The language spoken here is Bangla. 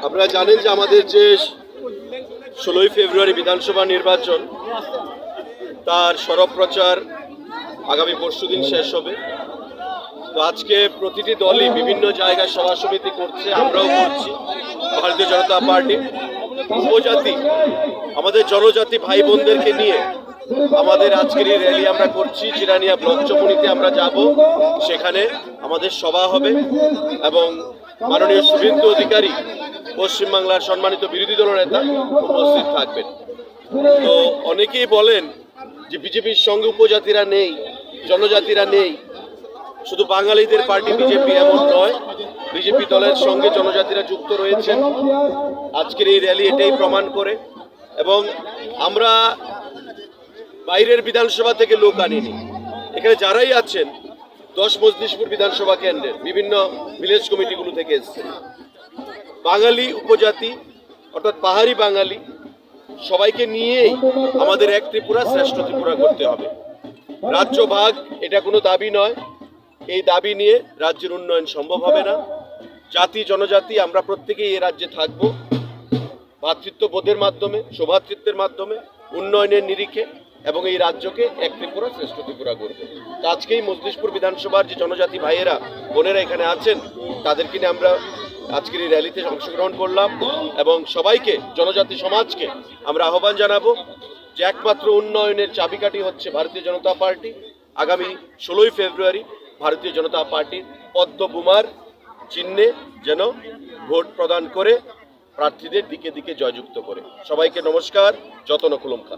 আপনারা জানেন যে আমাদের যে 16ই ফেব্রুয়ারি বিধানসভা নির্বাচন তার সরব প্রচার আগামী পরশুদিন শেষ হবে। তো আজকে প্রতিটি দলই বিভিন্ন জায়গায় সভা সমিতি করছে, আমরাও করছি। ভারতীয় জনতা পার্টি উপজাতি আমাদের জনজাতি ভাই বোনদেরকে নিয়ে আমাদের আজকের এই র্যালি আমরা করছি। চিরানিয়া ব্লক চমুনিতে আমরা যাব, সেখানে আমাদের সভা হবে এবং মাননীয় শুভেন্দু অধিকারী পশ্চিমবাংলার সম্মানিত বিরোধী দলনেতা উপস্থিত থাকবেন। তো অনেকেই বলেন যে বিজেপির সঙ্গে উপজাতিরা নেই, জনজাতিরা নেই। শুধু বাঙালিদের পার্টি বিজেপি এমন নয়, বিজেপি দলের সঙ্গে জনজাতিরা যুক্ত রয়েছেন। আজকের এই র্যালি এটাই প্রমাণ করে। এবং আমরা বাইরের বিধানসভা থেকে লোক আনিনি, এখানে যারাই আছেন 10 মজলিশপুর বিধানসভা কেন্দ্রের বিভিন্ন ভিলেজ কমিটিগুলো থেকে এসেছেন। বাঙালি উপজাতি অর্থাৎ পাহাড়ি বাঙালি সবাইকে নিয়েই আমাদের এক ত্রিপুরা শ্রেষ্ঠ ত্রিপুরা করতে হবে। রাজ্য ভাগ এটা কোনো দাবি নয়, এই দাবি নিয়ে রাজ্যের উন্নয়ন সম্ভব হবে না। জাতি জনজাতি আমরা প্রত্যেকেই এই রাজ্যে থাকব, ভ্রাতৃত্ববোধের মাধ্যমে, সৌভ্রাতৃত্বের মাধ্যমে, উন্নয়নের নিরিখে এবং এই রাজ্যকে এক ত্রিপুরা শ্রেষ্ঠ ত্রিপুরা করব। তো আজকেই মজলিশপুর বিধানসভার যে জনজাতি ভাইয়েরা বোনেরা এখানে আছেন, তাদেরকে নিয়ে আমরা আজকের এই র্যালিতে অংশগ্রহণ করলাম এবং সবাইকে, জনজাতি সমাজকে আমরা আহ্বান জানাবো যে একমাত্র উন্নয়নের চাবিকাঠি হচ্ছে ভারতীয় জনতা পার্টি। আগামী 16ই ফেব্রুয়ারি ভারতীয় জনতা পার্টির পদ্মবুমার চিহ্নে যেন ভোট প্রদান করে প্রার্থীদের দিকে দিকে জয়যুক্ত করে। সবাইকে নমস্কার, যতন খুলুমখা।